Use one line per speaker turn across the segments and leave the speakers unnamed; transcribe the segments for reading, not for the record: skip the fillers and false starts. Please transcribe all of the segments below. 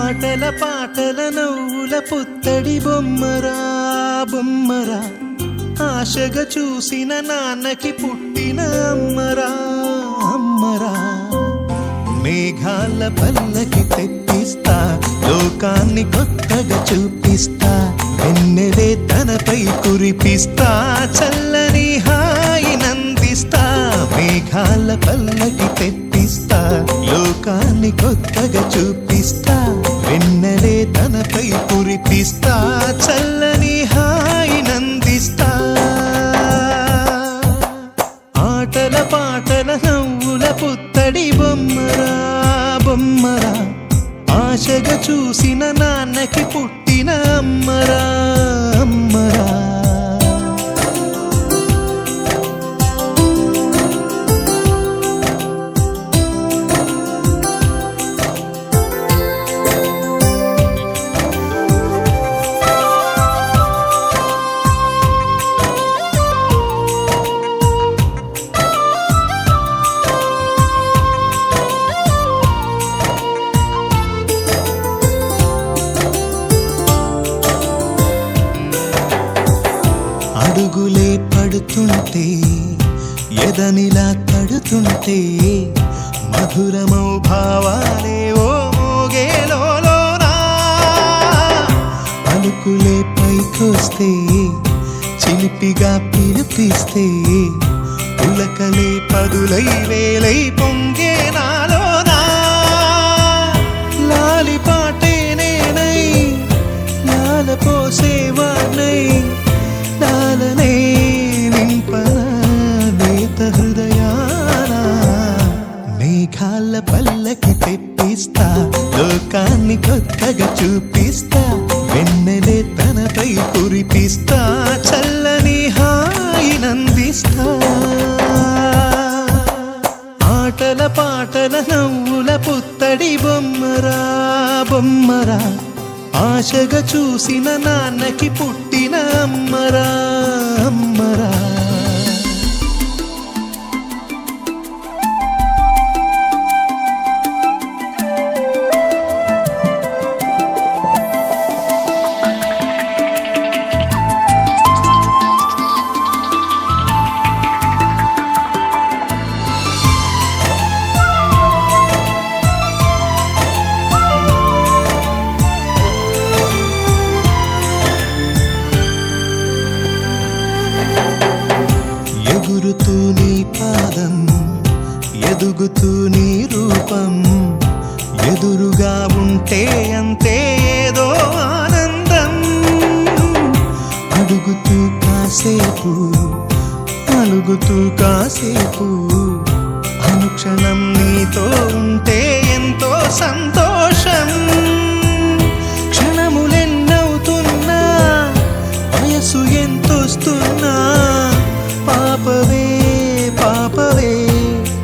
ఆటల పాటల నవ్వుల పుత్తడి బొమ్మరా బొమ్మరా, ఆశగా చూసిన నాన్నకి పుట్టిన అమ్మరా అమ్మరా. మేఘాల పల్లకి తెప్పిస్తా, లోకాన్ని కొత్తగా చూపిస్తా, వెన్నెలే తనపై కురిపిస్తా, చల్లని హాయి నందిస్తా. మేఘాల పల్లకి తెప్పిస్తా, లోకాన్ని కొత్తగా చూపిస్తా, వెన్నెలే తనపై కురిపిస్తా, చల్లని హాయి నందిస్తా. ఆటల పాటల నవ్వుల పుత్తడి బొమ్మరా బొమ్మరా, ఆశగా చూసిన నాన్నకి పుట్టిన అమ్మరా అమ్మరా. అడుగులే పడుతుంటే, ఎదనిలా తడుతుంటే, మధురమౌ భావాలే ఓ మోగేలోనా. పలుకులే పైకొస్తే, చిలిపిగా పిలిపిస్తే, పులకలే పదులై వేలై పొంగే నాలోనా. లాలి పాటే నేనై లాల పోసేవాణ్ణై, లాలనే నింపనా నేత హృదయాన. మేఘాల పల్లకి తెప్పిస్తా, లోకాన్ని కొత్తగా చూపిస్తా, వెన్నెలే తనపై కురిపిస్తా, చల్లని హాయి నందిస్తా. ఆటల పాటల నవ్వుల పుత్తడి బొమ్మరా బొమ్మరా, ఆశగా చూసిన నాన్నకి పుట్టిన అమ్మరా అమ్మరా. ఎగురుతూ నీ పాదం, ఎదుగుతూ నీ రూపం, ఎదురుగా ఉంటే అంతే ఏదో ఆనందం. అడుగుతూ కాసేపు, అలుగుతూ కాసేపు, అనుక్షణం నీతో ఉంటే ఎంతో సంతోషం. క్షణములెన్నవుతున్నా, వయసు ఎంతొస్తున్నా, పాపవే పాపవే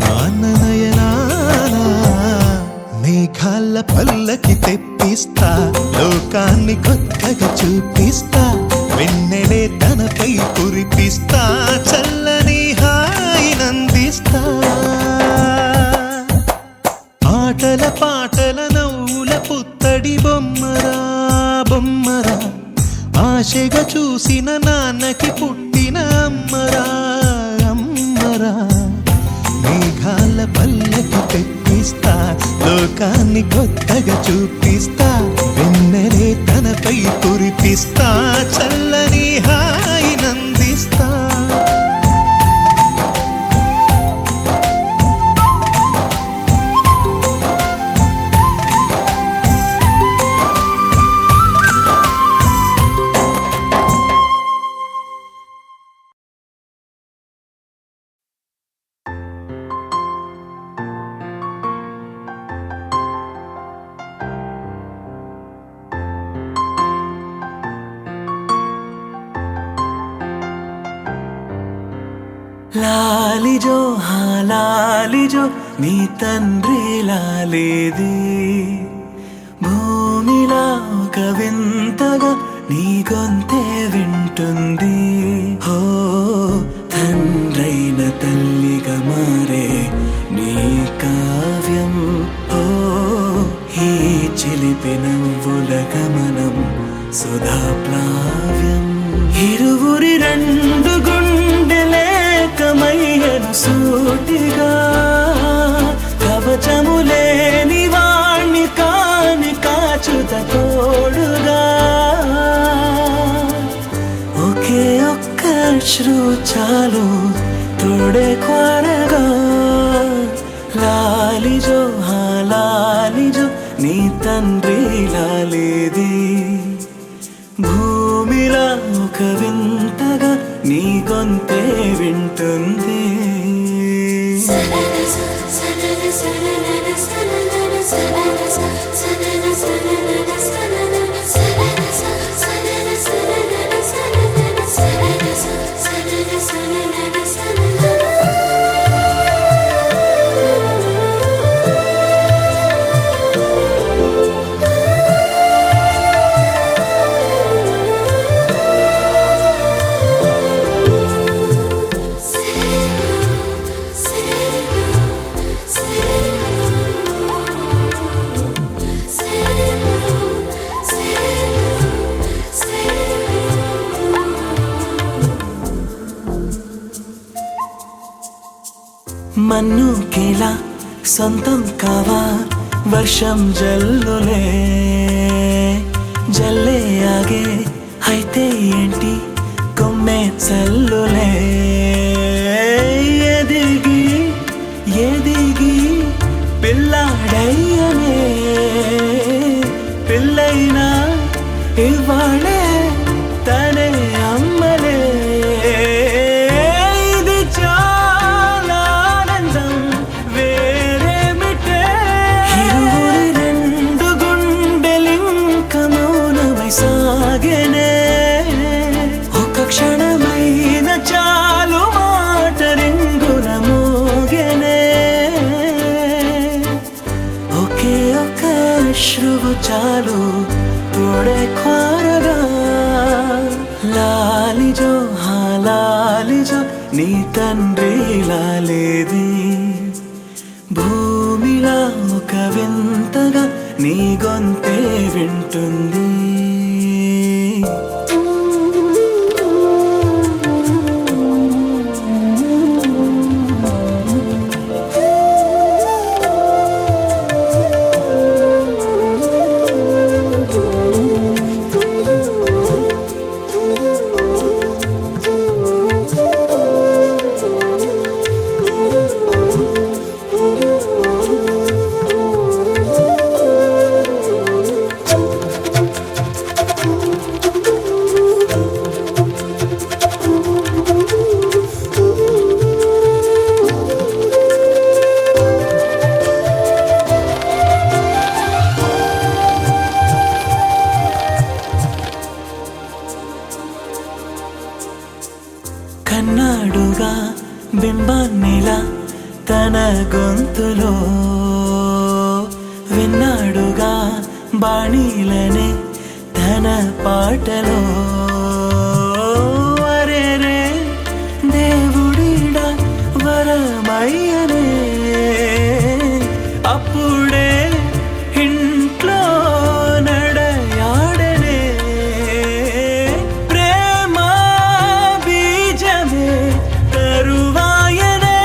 నాన్ననయనానా. మేఘాల పల్లకి తెప్పిస్తా, లోకాన్ని కొత్తగా చూపిస్తా, వెన్నెలే తనపై కురిపిస్తా, చల్లని హాయి నందిస్తా. ఆటల పాటల నవ్వుల పుత్తడి బొమ్మరా బొమ్మరా, ఆశగా చూసిన నాన్నకి పుట్టిన అమ్మరా అమ్మరా. మేఘాల పల్లకి తెప్పిస్తా, లోకాన్ని కొత్తగా చూపిస్తా, వెన్నెలే తనపై కురిపిస్తా, చల్లని హాయి నందిస్తా.
లాలిజో లాలిజో నీ తండ్రి లాలేది, భూమిలా ఒక వింతగా నీ గొంతే వింటుంది. హో తండ్రైన తల్లిగా మారే నీ కావ్యం, ఓ ఈ చిలిపిన గమనం సుధా ప్లావ్యం ఇరువురి రెండు గుండెలేకమయ్యను సూటిగా కవచము లేని వాణ్ణి కాని కాచుత తోడుగా ఒకే ఒక్క అశ్రు చాలు తోడే క్వారగా లాలిజో హా లాలిజో నీ తండ్రి లాలేది భూమిలా ఒక వింతగా నీ గొంతే వింటుంది మన్నుకేలా సొంతం కావా వర్షం జల్లులే జల్లే ఆగే అయితే ఏంటి కొమ్మే చల్లులే ఎదిగి ఎదిగి పిల్లాడయ్యనే పిల్లైనా ఇవాళే తనే అమ్మలే ఇది చాలా ఆనందం వేరేమిటే ఇరువురి రెండు గుండెలింక మౌనమై సాగెనే ఒక క్షణమైన చాలు మాట రింగున మోగెనే ఒకే ఒక అశ్రువు చాలు తోడే క్వారగా లాలిజో హా లాలిజో నీ తండ్రి లాలేది భూమిలా ఒక వింతగా నీ గొంతే వింటుంది కన్నాడుగా బింబాన్నిలా తన గొంతులో విన్నాడుగా బాణీలనే తన పాటలో అరేరే దేవుడిడా వరమయ్యనే అప్పుడే ఇంట్లో నడయాడనే ప్రేమ బీజమే తరువాయనే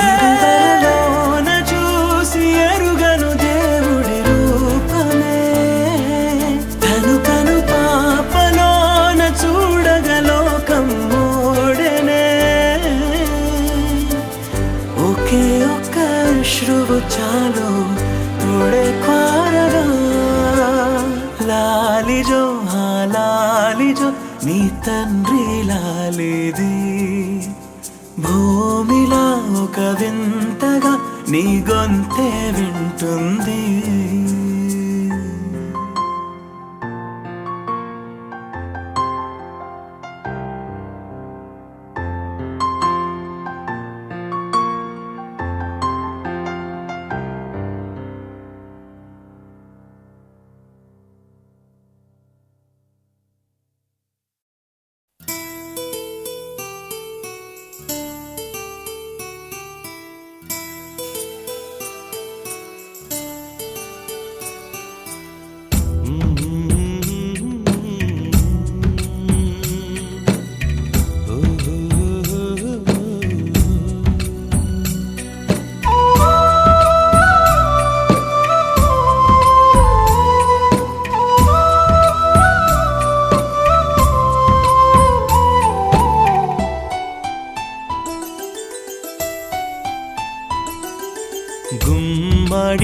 ఇదివరలోన చూసి ఎరుగను దేవుడి రూపమే తను కను పాపలోన చూడగలోకం మోడెనే ఒకే ఒక్క అశ్రువు చాలు తోడే క్వారగా లాలిజో హా లాలిజో నీ తండ్రి లాలేది భూమిలా ఒక వింతగా నీ గొంతే వింటుంది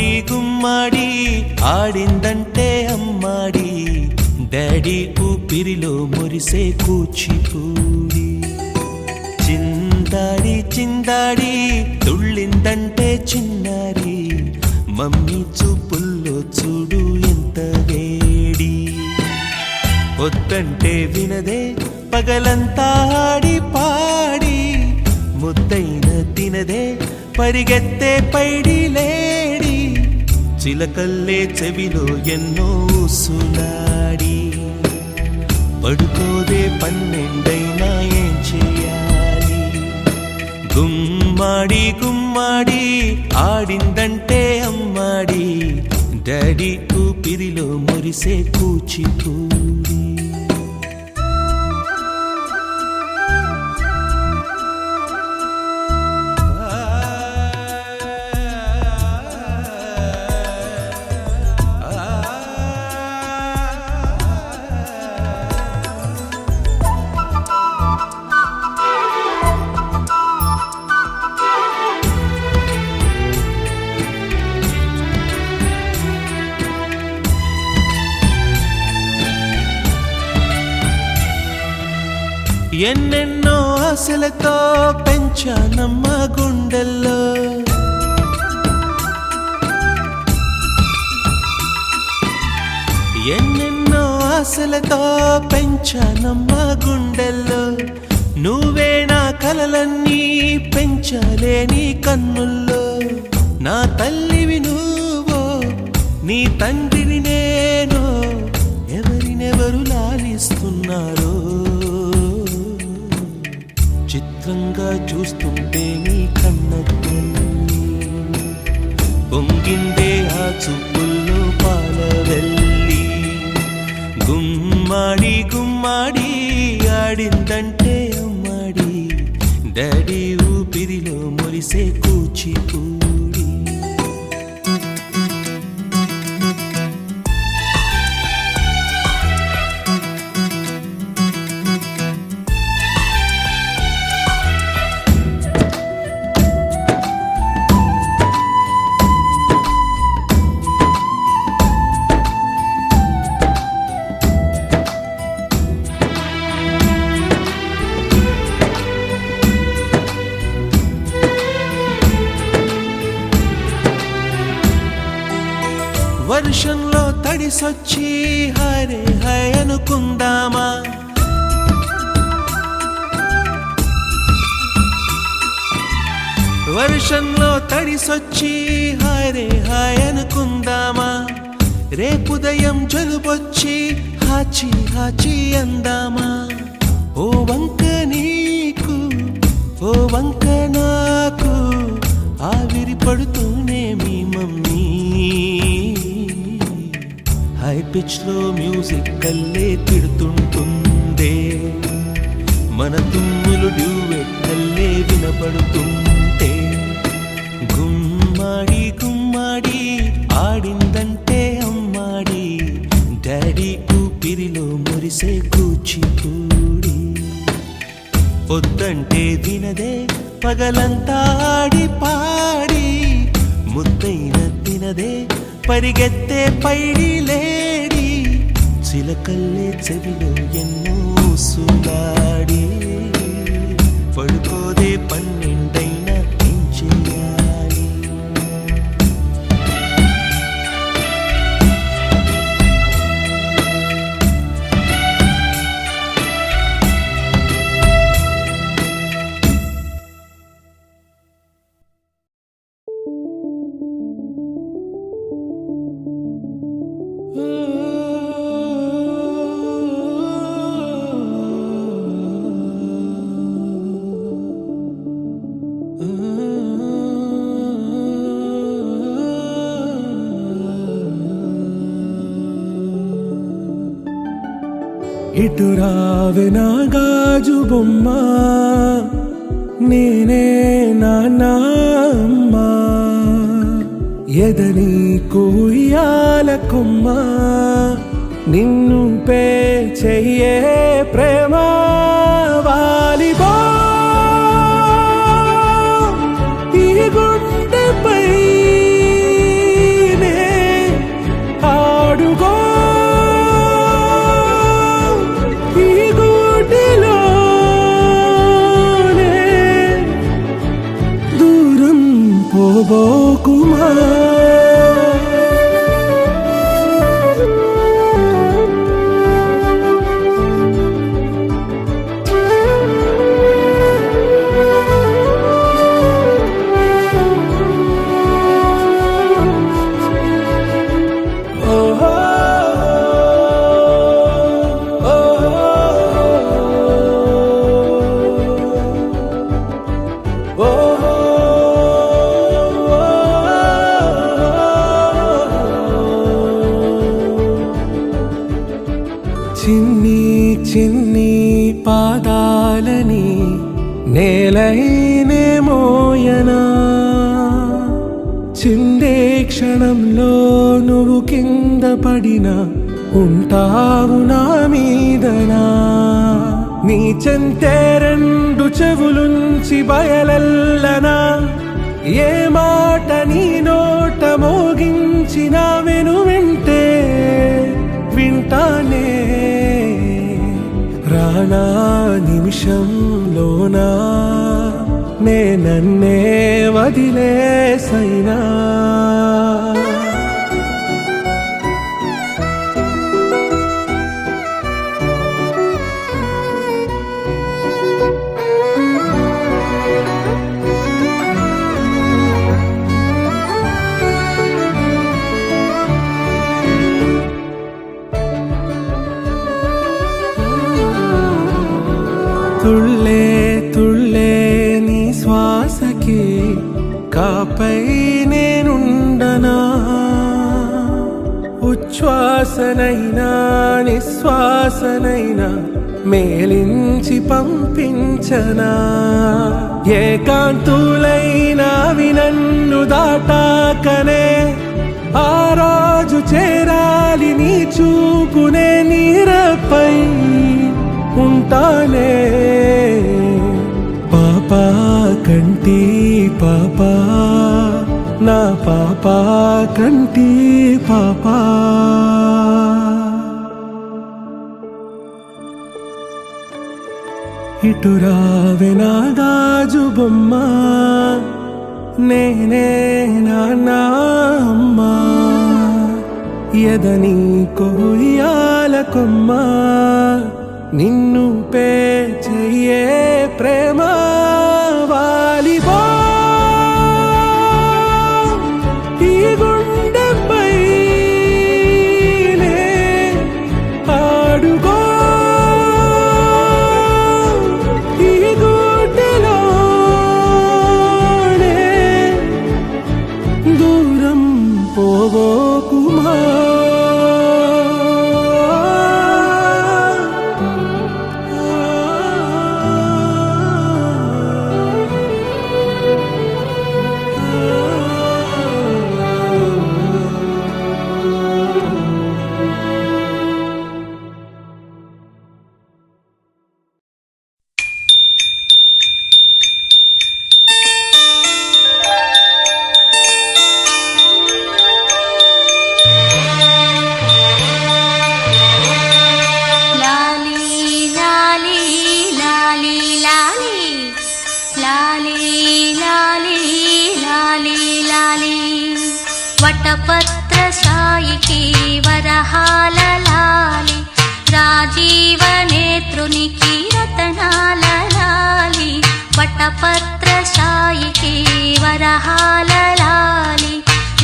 గుమ్మాడి గుమ్మాడి ఆడిందంటే అమ్మాడి డాడీ ఊపిరిలో మురిసే కూచిపూడి చిందాడి చిందాడి తుళ్ళిందంటే చిన్నారి మమ్మీ చూపుల్లో చూడు ఎంత వేడి వద్దంటే వినదే పగలంతా ఆడి పాడి ముద్దైన తినదే పరిగెత్తే పైడి లేడి చిలకల్లే చెవిలో ఎన్నో సులాడి పడుకోదే పన్నెండైనా ఏం చేయాలి గుమ్మాడి గుమ్మాడి ఆడిందంటే అమ్మాడి డాడీ ఊపిరిలో మురిసే కూచిపూడి ఎన్నెన్నో ఆశలతో పెంచానమ్మ గుండెల్లో ఎన్నెన్నో ఆశలతో పెంచానమ్మ గుండెల్లో నువ్వే నా కలలన్నీ పెంచాలే నీ కన్నుల్లో నా తల్లివి నువ్వో నీ తండ్రిని నేను ఎవరినెవరు లాలిస్తున్నారో చిత్రంగా చూస్తుంటే నీ కన్న పొంగిందే ఆ చూపుల్లో పాలవెల్లి గుమ్మాడి గుమ్మాడి ఆడిందంటే అమ్మాడి డాడీ ఊపిరిలో మురిసే కూచిపూడి వర్షంలో తడిసొచ్చి హరే హై అనుకుందామా వర్షంలో తడిసొచ్చి హరే హై అనుకుందామా రేపుదయం జలుబొచ్చి హాచి హాచి అందామా ఓ వంక నీకు ఓ వంక నాకు ఆవిరి పడుతూనే మీ మమ్మీ హై పిచ్ లో మ్యూజిక్ కల్లే తిడుతుంటుందే మన తుమ్ములు డ్యూయెట్ కల్లే వినపడుతుంటే గుమ్మాడి గుమ్మాడి ఆడిందంటే అమ్మాడి డాడీ ఊపిరిలో మురిసే కూచిపూడి పొద్దంటే వినదే పగలంతా ఆడి పాడి ముద్దైన తినదే పరిగెత్తే పైడి లేడి చిలకల్లే చెవిలో ఎన్నో సులాడి పడుకోదే పన్నెండైనా ఏం చేయాలి
ఇటు రావే నా గాజు బొమ్మ నేనే నాన్నమ్మ ఎదని కుయ్యాల కొమ్మ నిన్ను పే చెయ్యే ప్రేమ వాలిబా ఈ గుండెపై నేలైనే మోయనా చిందే క్షణంలో నువ్వు కింద పడినా ఉంటావు నా మీదనా నీ చెంతే రెండు చెవులుంచి బయలెల్లనా ఏ మాట నీ నోట మోగించిన వింటే వింటానే రానా నిమిషంలోనా నన్నే వదిలేసైనా తుళ్ళే తుళ్ళే నీ శ్వాసకి కాపై నేనుండనా ఉచ్ఛ్వాసనైనా నిశ్వాసనైనా మేలించి పంపించనా ఏకాంతులైనా నన్ను దాటాకనే ఆ రోజు చేరాలి నీ చూపునే నీరపై ఉంటానే పాపా కంటి పాపా నా పాపా కంటి పాపా ఇటురావే నా గాజు బొమ్మ నేనే నాన్న అమ్మా ఎదని కొయ్యాల కొమ్మ నిన్ను పే చెయ్యే ప్రేమ వాలిబో ఈ గుండెపై ఆడుగో ఈ గుడ్డెలోనే దూరం పోగోకుమా
వటపత్ర సాయికి వరహాల లాలి రాజీవ నేత్రునికి రతనాల లాలి వటపత్ర సాయికి వరహాల లాలి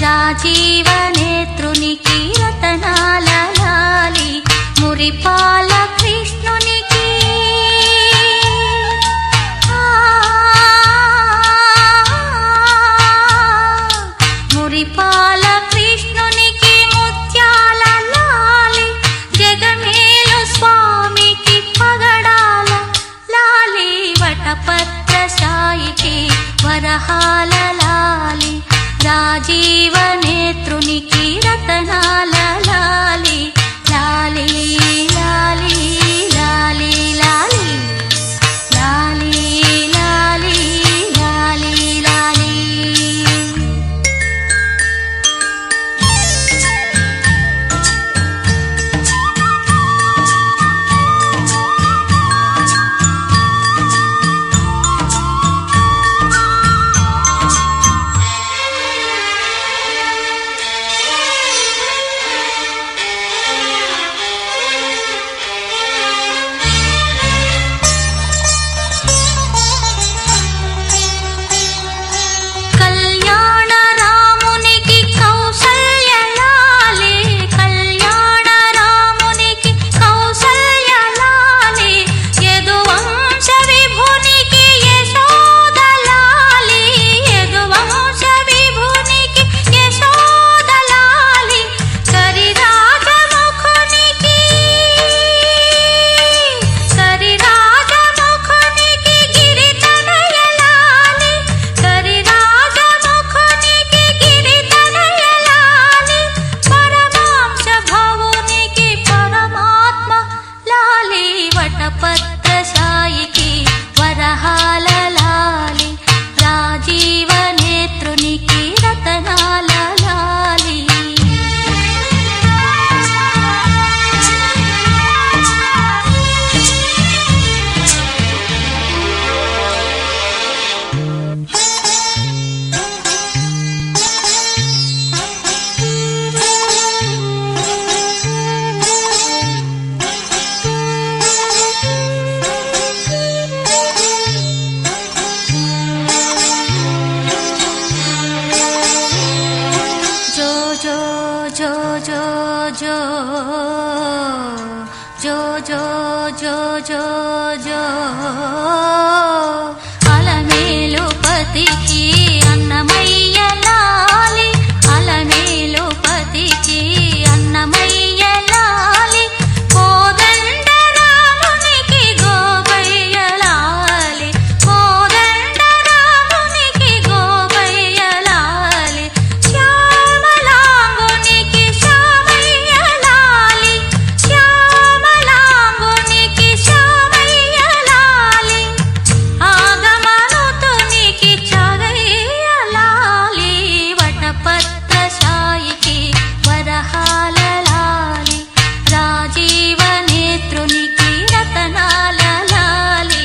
రాజీవ నేత్రునికి రతనాల లాలి మురిపాల కృష్ణునికి మురిపాల కృష్ణునికి ముత్యాల లాలి జగమేలు స్వామికి పగడాల లాలి వటపత్ర సాయికి వరహాల లాలి రాజీవ నేత్రునికి రతనాల లాలి లాలి లాలి లాలి లాలి లాలి లాలి లాలి లాలి జో జో జో జో జో జో జో జో జో అలమేలు పతికి అన్నమయ్య లాలి అలమేలు పతికి అన్నమయ్య లాలి కోదండ రామునికి గోపయ్య లాలి కోదండ రామునికి గోపయ్య లాలి శ్యామలాంగునికి శ్యామయ్య లాలి శ్యామలాంగునికి శ్యామయ్య లాలి ఆగమనుతునికి చాగయ్య లాలి వటపత్ర సాయికి వరహాల లాలి రాజీవ నేత్రునికి రతనాల లాలి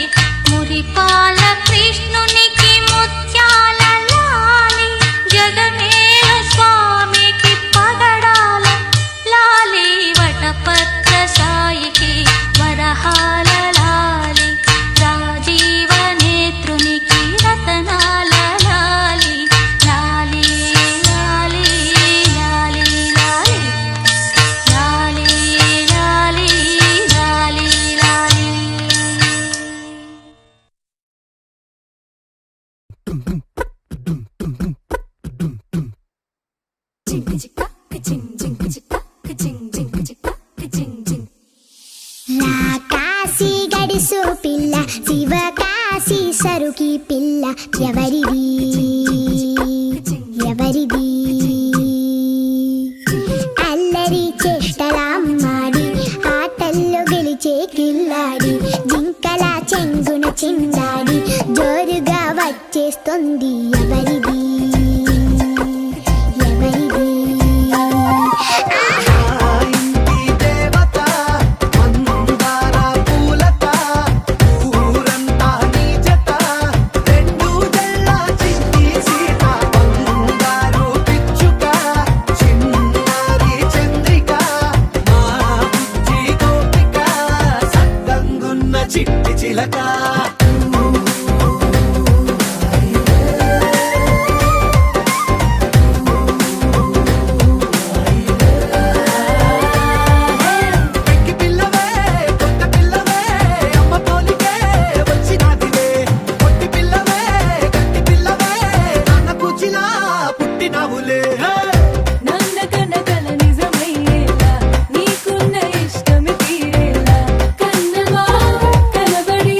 మురిపాల కృష్ణునికి ముత్యాల లాలి జగమేలు స్వామికి పగడాల లాలి వటపత్ర సాయికి వరహాల లాలి రాజీవ నేత్రునికి రతనాల లాలి లాలి లాలి లాలి లాలి లాలి లాలి లాలి లాలి
కాశీ గడిసు పిల్ల శివ కాశీ సరుకి పిల్ల ఎవరిది ఎవరిది అల్లరి చేష్టలామ్మాడి ఆటల్లో గెలిచే కిల్లాడి జింకల చెంగున చిందాడి జోరుగా వచ్చేస్తుంది ఎవరిది ఎవరిది
ఇంటి దేవత మందార పూలత ఊరంతా నీ జత రెండు జల్ల చిట్టి సీత బంగారు పిచ్చుక చిన్నారి చంద్రిక మా బుజ్జి గోపిక సక్కంగున్న చిట్టి చిలక పెక్కి పిల్లవే కొత్త పిల్లవే అమ్మ పోలికే వచ్చినాదివే పొట్టి పిల్లవే గట్టి పిల్లవే నాన్న కూచిలా పుట్టినావులే
నాన్న కల నిజమయ్యేలా నీకున్న ఇష్టమి తీరేలా కన్నవా కనబడి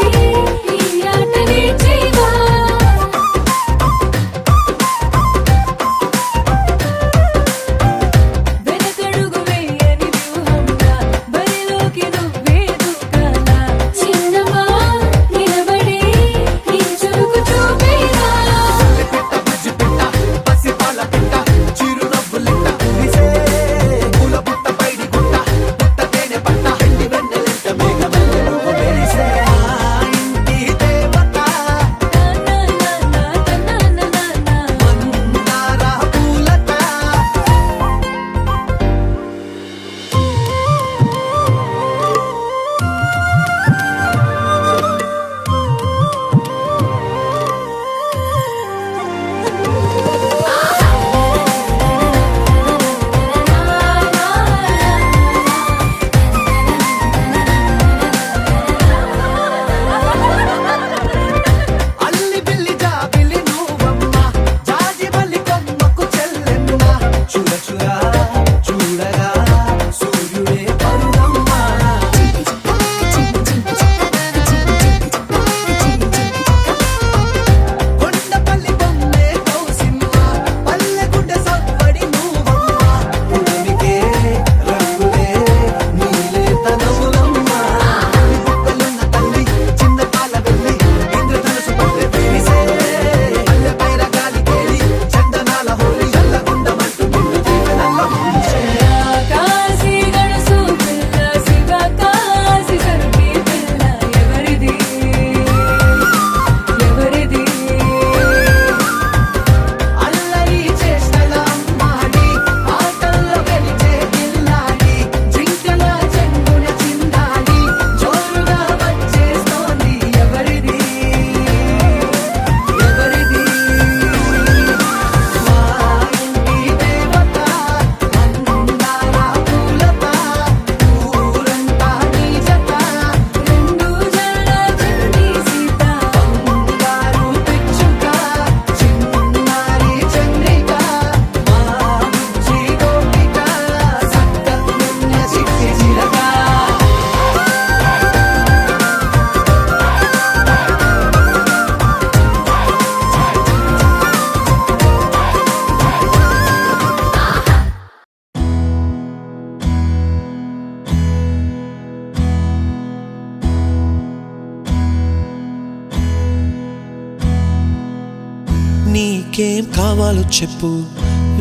నీకేం కావాలో చెప్పు,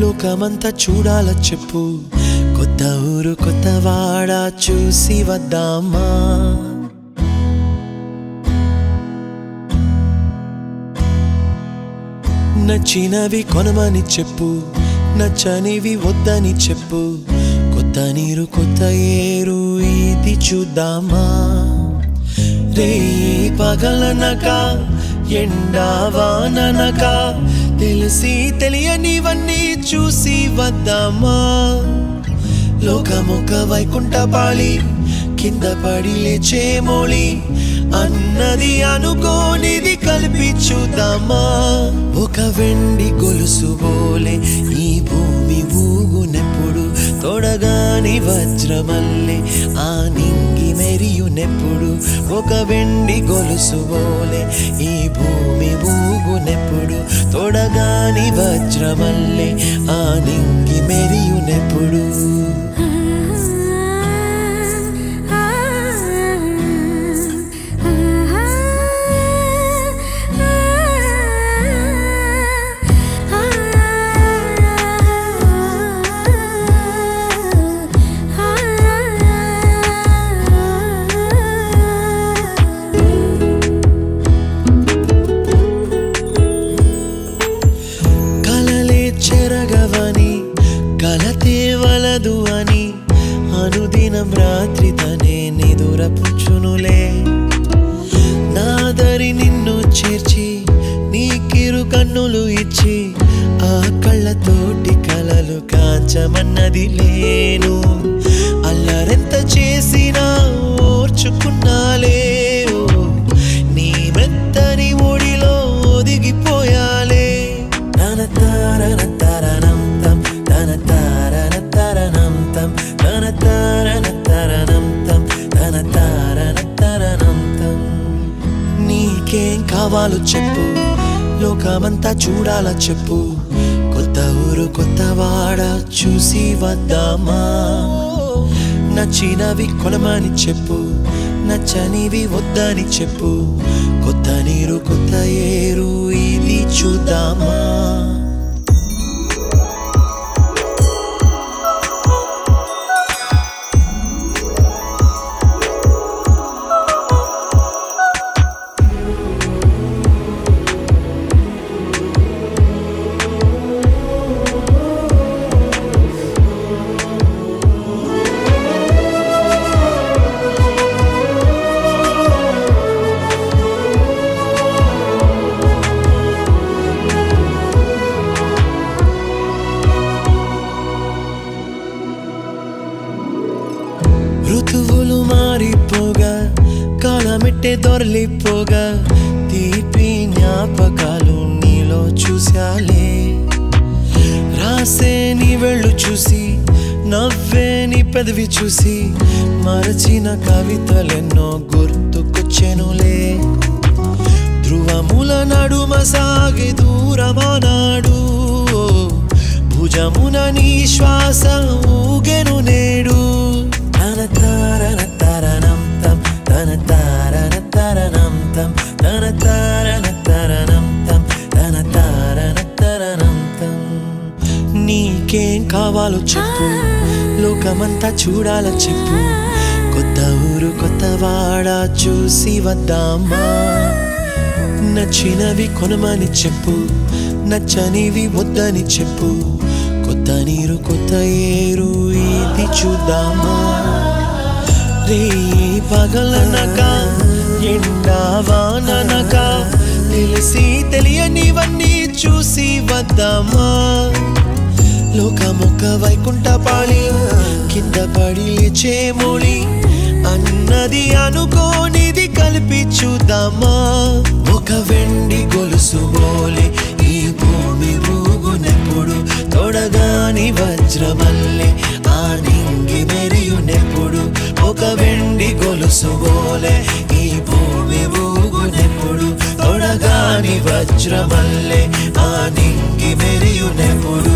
లోకమంతా చూడాల చెప్పు, కొత్త ఊరు కొత్త వాడ చూసి వద్దామా. నచ్చినవి కొనమని చెప్పు, నచ్చనివి వద్దని చెప్పు, కొత్త నీరు కొత్త ఏరు ఇది చూద్దామా. రే పగలనక ఎండావాననక తెలిసి తెలియనివన్నీ చూసి వద్దామా. లోకమొక వైకుంఠపాళి, కింద పడి లేచే మోళి, అన్నది అనుకోనిది కలిపి చూద్దామా. ఒక వెండి గొలుసు బోలే ఈ భూమి ఊగునెప్పుడు, తొడగాని వజ్రమల్లె ఆ నింగి మెరియునెప్పుడు. ఒక వెండి గొలుసు బోలే ఈ భూమి ఊగునెప్పుడు, తొడగాని వజ్రమల్లె ఆ నింగి మెరియునెప్పుడు. కలతేవలదు అని అనుదినం రాత్రి తనే నిదురపుచ్చునులే. నాదరి నిన్ను చేర్చి నీకిరు కన్నులు ఇచ్చి, ఆ కళ్ళతోటి కలలు కాంచమన్నది లేను. అల్లరెంత చేసినా ఓర్చుకున్నాలే, నీ మెత్తని ఒడిలో ఒదిగిపోయాలే. తన తారన తరణం తం, తన తారన తరణం తం, తన తారన తరణం తం, తన తారన తరణం తం. నీకేం కావాలో చెప్పు, లోకమంతా చూడాల చెప్పు, కొత్త ఊరు కొత్త వాడ చూసి వద్దామా. నచ్చినవి కొనమని చెప్పు, నచ్చనివి వద్దని చెప్పు, కొత్త నీరు కొత్త ఏరు ఇది చూద్దామా. ఋతువులు మారిపోగా, కాలమెట్టే దొరలిపోగా, తీపి జ్ఞాపకాలు నీలో చూశాలే. రాసే నీ వెళ్ళు చూసి, నవ్వే నీ పెదవి చూసి, మరచిన కవితలెన్నో గుర్తుకొచ్చెనులే. ధ్రువముల నడుమ సాగి దూరమానాడు, భుజమున నీ శ్వాస ఊగెను నేడు. తన తారన తరణం తం, తన తారన తరణం తం, తన తారన తరణం తం, తన తారన తరణం తం. నీకేం కావాలో చెప్పు, లోకమంతా చూడాల చెప్పు, కొత్త ఊరు కొత్త వాడ చూసి వద్దామా. నచ్చినవి కొనమని చెప్పు, నచ్చనివి వద్దని చెప్పు, కొత్త నీరు కొత్త ఏరు ఇది చూద్దామా. రే పగలనక ఎండావాననక తెలిసి తెలియనివన్నీ చూసి వద్దామా. లోకమొక వైకుంఠపాళి, కింద పడి లేచే మోళి, అన్నది అనుకోనిది కలిపి చూద్దామా. ఒక వెండి గొలుసు బోలే ఈ భూమి ఊగునెప్పుడు, తొడగాని వజ్రమల్లె ఆ నింగి మెరియునెప్పుడు. ఒక వెండి గొలుసు బోలే ఈ భూమి ఊగునెప్పుడు, తొడగాని వజ్రమల్లె ఆ నింగి మెరియునెప్పుడు.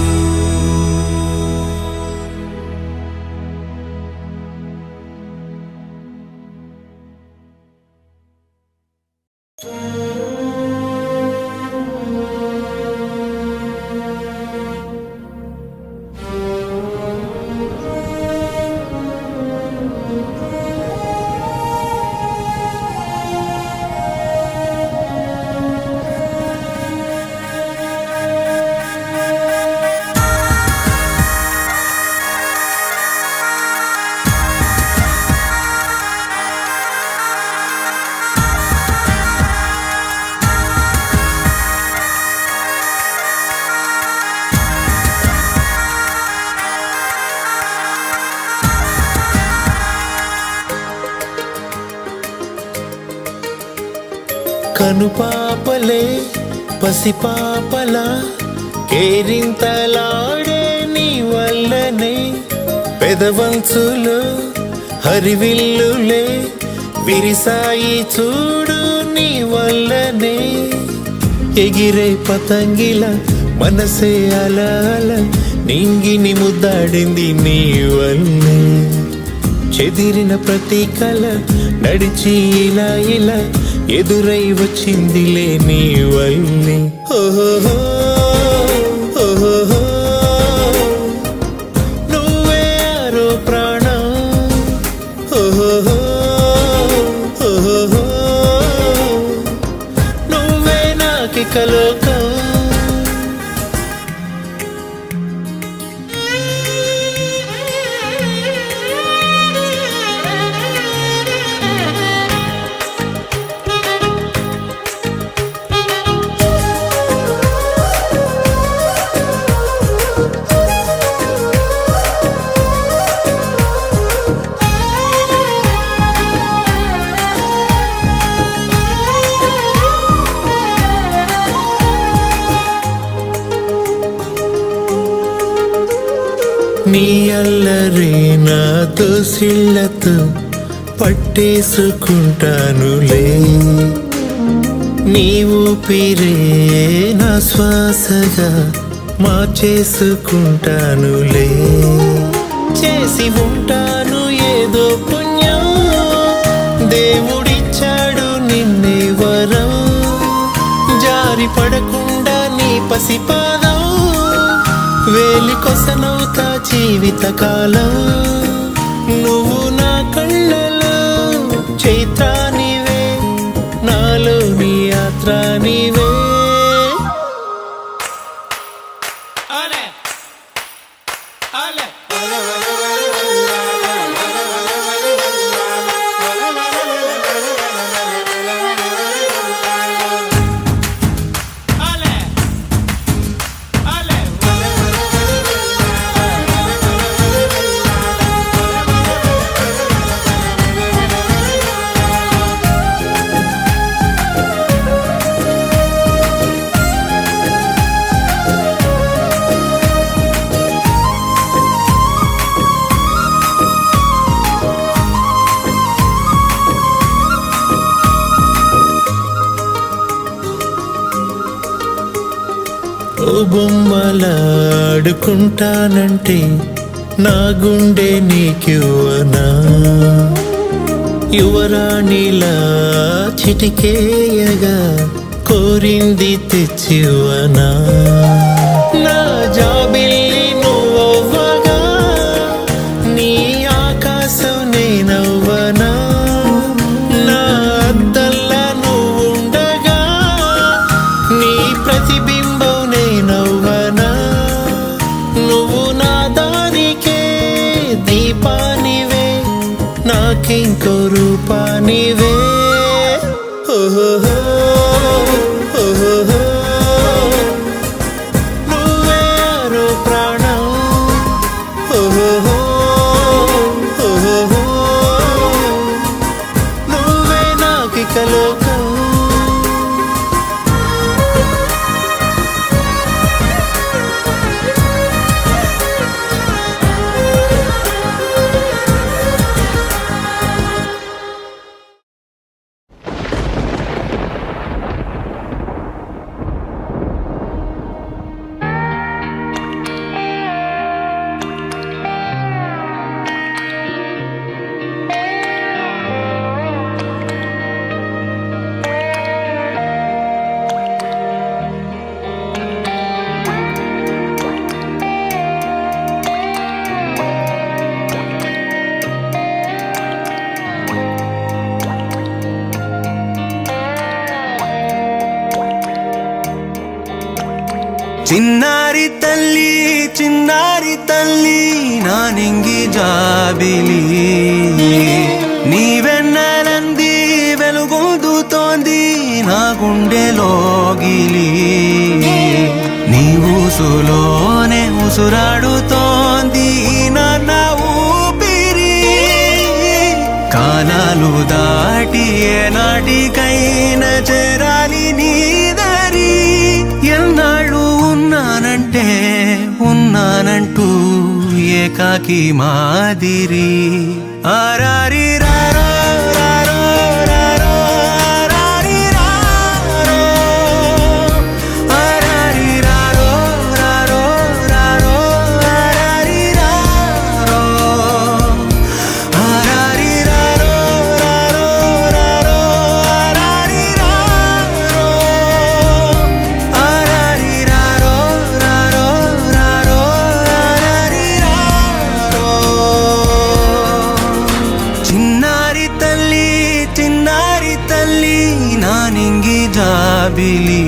కనుపాపలే పసిపాపలా కేరింతలాడే నీ వల్లనే పెదవంచులు హరివిల్లులే విరిసాయి చూడు నీ వల్లనే ఎగిరే పతంగిల మనసే అలా అలా నింగిని ముద్దాడింది నీ వల్లే చెదిరిన ప్రతి కల నడిచి ఇలా ఇలా ఎదురై వచ్చిందిలే నీ వల్లే ఓహో ఓహో నువ్వే ఆరో ప్రాణం ఓహో ఓహో నువ్వే నాకిక లోకం నీ అల్లరే నా దోసిళ్ళతో పట్టేసుకుంటానులే నీ ఊపిరే నా శ్వాసగా మార్చేసుకుంటానులే చేసి ఉంటాను ఏదో పుణ్యం దేవుడిచ్చాడు నిన్నే వరం జారి పడకుండా నీ పసిపాదం వేలి కొసనవుతా జీవితకాలం నువ్వు నా కళ్ళలో చైత్రానివే నాలో నీ యాత్రానివే ఓ బొమ్మలాడుకుంటానంటే నా గుండె నీకివ్వనా యువరాణిలా చిటికేయగా కోరింది తెచ్చివ్వనా నా జాబిల్లి నువ్వవ్వగా నీ ఆకాశం నేనవ్వనా నా అద్దల్లా నువ్వుండగా నీ ప్రతిబింబం నేనవ్వనా నువ్వు నా దారికే దీపానివే నాకింకో రూపానివే ఓహో ఓహో నువ్వే ఆరో ప్రాణం ఓహో ఓహో నువ్వే నాకిక లోకం చిన్నారి తల్లి నా నింగి జాబిలి నీవెన్నెలంది వెలుగొందుతోంది నా గుండెలోగిలి నీ ఊసులోనే ఉసురాడుతోంది నా ఊపిరి కాలాలు దాటి ఏనాటికైనా చేరాలి నీ దారి ఎన్నాళ్ళు ఉన్నానంటూ ఏకాకి మాదిరి ఆరారి రారో రారో రారో ఆరారి రారో ఆరారి రారో రారో రారో ఆరారి రారో ఆరారి రారో రారో రారో ఆరారి రారో ఆరారి రారో రారో రారో ఆరారి రారో చిన్నారి తల్లి నా నింగి జాబిలి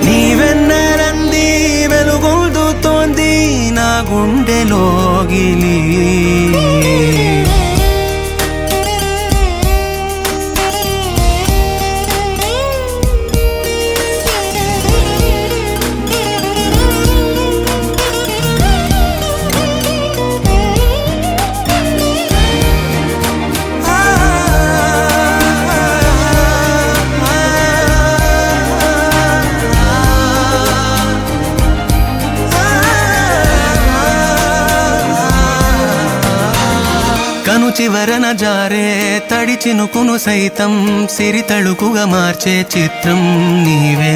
నీవెన్నరంది వెలుగొందుతోంది నా గుండెలోగిలి కను చివరన జారే తడి చినుకును సైతం సిరి తళుకుగా మార్చే చిత్రం నీవే